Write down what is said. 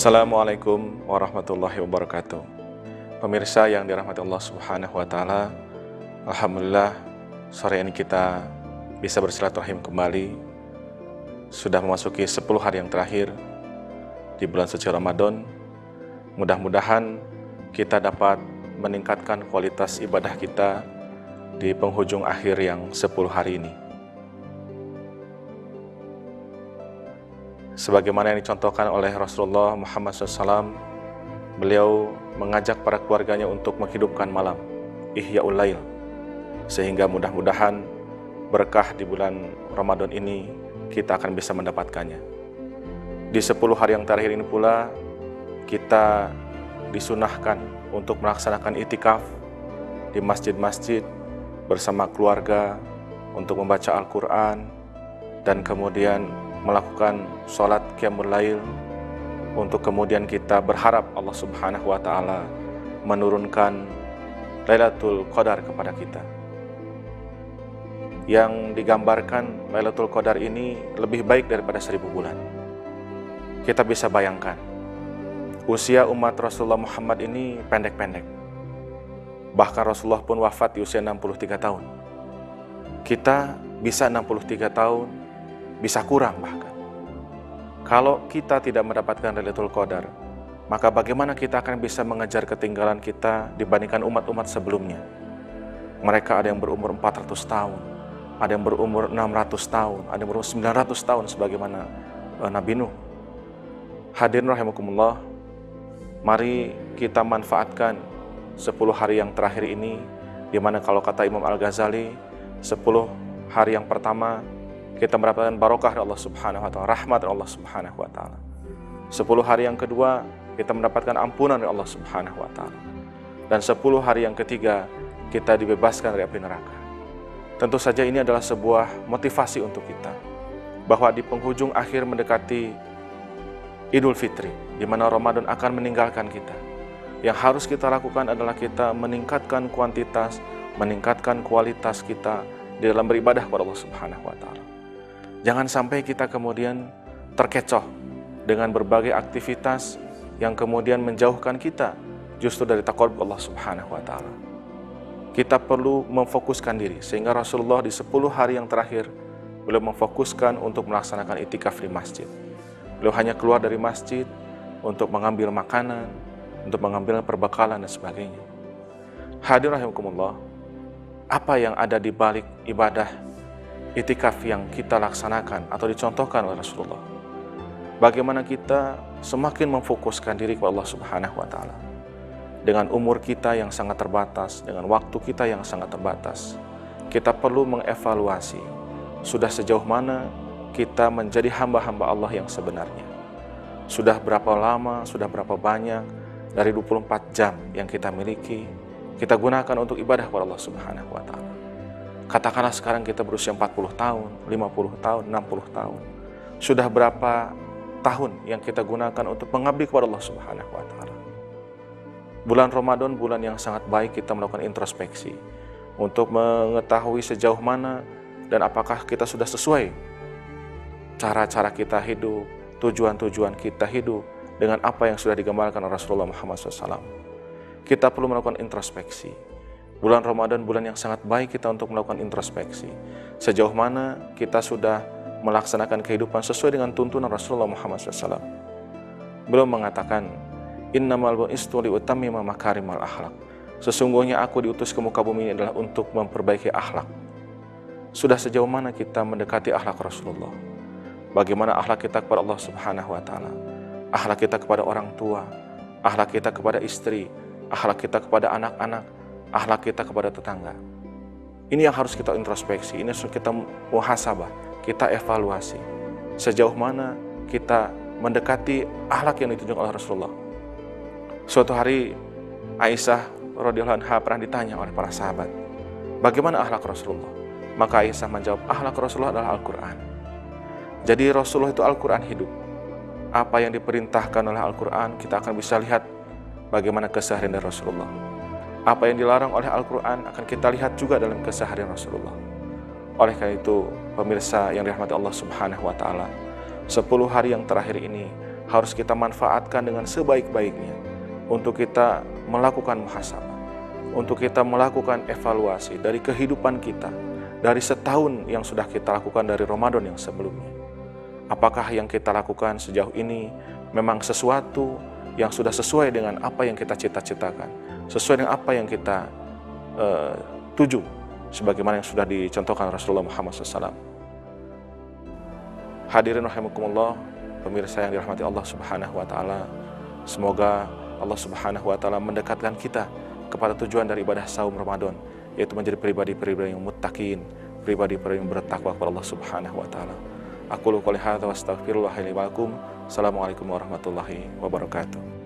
Assalamualaikum warahmatullahi wabarakatuh. Pemirsa yang dirahmati Allah Subhanahu wa taala, alhamdulillah sore ini kita bisa bersilaturahim kembali. Sudah memasuki 10 hari yang terakhir di bulan suci Ramadan. Mudah-mudahan kita dapat meningkatkan kualitas ibadah kita di penghujung akhir yang 10 hari ini. Sebagaimana yang dicontohkan oleh Rasulullah Muhammad SAW, beliau mengajak para keluarganya untuk menghidupkan malam, Ihya'ul Lail, sehingga mudah-mudahan berkah di bulan Ramadan ini kita akan bisa mendapatkannya. Di 10 hari yang terakhir ini pula kita disunahkan untuk melaksanakan itikaf di masjid-masjid bersama keluarga untuk membaca Al-Quran dan kemudian melakukan sholat qiyamul lail, untuk kemudian kita berharap Allah Subhanahu wa taala menurunkan Lailatul Qadar kepada kita. Yang digambarkan Lailatul Qadar ini lebih baik daripada 1000 bulan. Kita bisa bayangkan, usia umat Rasulullah Muhammad ini pendek-pendek. Bahkan Rasulullah pun wafat di usia 63 tahun. Kita bisa 63 tahun, bisa kurang bahkan. Kalau kita tidak mendapatkan Lailatul Qadar, maka bagaimana kita akan bisa mengejar ketinggalan kita dibandingkan umat-umat sebelumnya? Mereka ada yang berumur 400 tahun, ada yang berumur 600 tahun, ada yang berumur 900 tahun sebagaimana Nabi Nuh. Hadirin rahimakumullah, mari kita manfaatkan 10 hari yang terakhir ini, di mana kalau kata Imam Al-Ghazali, 10 hari yang pertama kita mendapatkan barokah dari Allah Subhanahu wa taala, rahmat dari Allah Subhanahu wa taala. 10 hari yang kedua kita mendapatkan ampunan dari Allah Subhanahu wa taala. Dan 10 hari yang ketiga kita dibebaskan dari api neraka. Tentu saja ini adalah sebuah motivasi untuk kita, bahwa di penghujung akhir mendekati Idul Fitri, di mana Ramadan akan meninggalkan kita. Yang harus kita lakukan adalah kita meningkatkan kuantitas, meningkatkan kualitas kita di dalam beribadah kepada Allah Subhanahu wa taala. Jangan sampai kita kemudian terkecoh dengan berbagai aktivitas yang kemudian menjauhkan kita justru dari taqarrub Allah Subhanahu wa taala. Kita perlu memfokuskan diri, sehingga Rasulullah di 10 hari yang terakhir beliau memfokuskan untuk melaksanakan itikaf di masjid. Beliau hanya keluar dari masjid untuk mengambil makanan, untuk mengambil perbekalan dan sebagainya. Hadirin rahimakumullah, apa yang ada di balik ibadah itikaf yang kita laksanakan atau dicontohkan oleh Rasulullah? Bagaimana kita semakin memfokuskan diri kepada Allah Subhanahu wa taala. Dengan umur kita yang sangat terbatas, dengan waktu kita yang sangat terbatas, kita perlu mengevaluasi sudah sejauh mana kita menjadi hamba-hamba Allah yang sebenarnya. Sudah berapa lama, sudah berapa banyak dari 24 jam yang kita miliki kita gunakan untuk ibadah kepada Allah Subhanahu wa taala. Katakanlah sekarang kita berusia 40 tahun, 50 tahun, 60 tahun. Sudah berapa tahun yang kita gunakan untuk mengabdi kepada Allah Subhanahu wa taala? Bulan Ramadan bulan yang sangat baik kita melakukan introspeksi untuk mengetahui sejauh mana dan apakah kita sudah sesuai cara-cara kita hidup, tujuan-tujuan kita hidup dengan apa yang sudah digambarkan oleh Rasulullah Muhammad SAW. Kita perlu melakukan introspeksi. Bulan Ramadan bulan yang sangat baik kita untuk melakukan introspeksi. Sejauh mana kita sudah melaksanakan kehidupan sesuai dengan tuntunan Rasulullah Muhammad SAW. Beliau mengatakan, Innamal bu'istu liutammima makarimal akhlak. Sesungguhnya aku diutus ke muka bumi ini adalah untuk memperbaiki akhlak. Sudah sejauh mana kita mendekati akhlak Rasulullah? Bagaimana akhlak kita kepada Allah Subhanahu wa taala? Akhlak kita kepada orang tua, akhlak kita kepada istri, akhlak kita kepada anak-anak, akhlak kita kepada tetangga. Ini yang harus kita introspeksi, ini harus kita muhasabah, kita evaluasi. Sejauh mana kita mendekati akhlak yang ditunjukkan oleh Rasulullah. Suatu hari Aisyah radhiyallahu anha pernah ditanya oleh para sahabat, bagaimana akhlak Rasulullah? Maka Aisyah menjawab, akhlak Rasulullah adalah Al-Quran. Jadi Rasulullah itu Al-Quran hidup. Apa yang diperintahkan oleh Al-Quran, kita akan bisa lihat bagaimana keseharian dari Rasulullah. Apa yang dilarang oleh Al-Quran akan kita lihat juga dalam keseharian Rasulullah. Oleh karena itu, pemirsa yang dirahmati Allah Subhanahu wa taala, 10 hari yang terakhir ini harus kita manfaatkan dengan sebaik-baiknya untuk kita melakukan muhasabah, untuk kita melakukan evaluasi dari kehidupan kita, dari setahun yang sudah kita lakukan dari Ramadan yang sebelumnya. Apakah yang kita lakukan sejauh ini memang sesuatu yang sudah sesuai dengan apa yang kita cita-citakan, sesuai dengan apa yang kita tuju, sebagaimana yang sudah dicontohkan Rasulullah Muhammad SAW. Hadirin rahimakumullah, pemirsa yang dirahmati Allah Subhanahu wa Ta'ala, semoga Allah Subhanahu wa Ta'ala mendekatkan kita kepada tujuan dari ibadah saum Ramadan, yaitu menjadi pribadi-pribadi yang muttaqin, pribadi-pribadi yang bertakwa kepada Allah Subhanahu wa Ta'ala. Aqulu qouli hadza wa astaghfirullah li wa lakum. Assalamualaikum warahmatullahi wabarakatuh.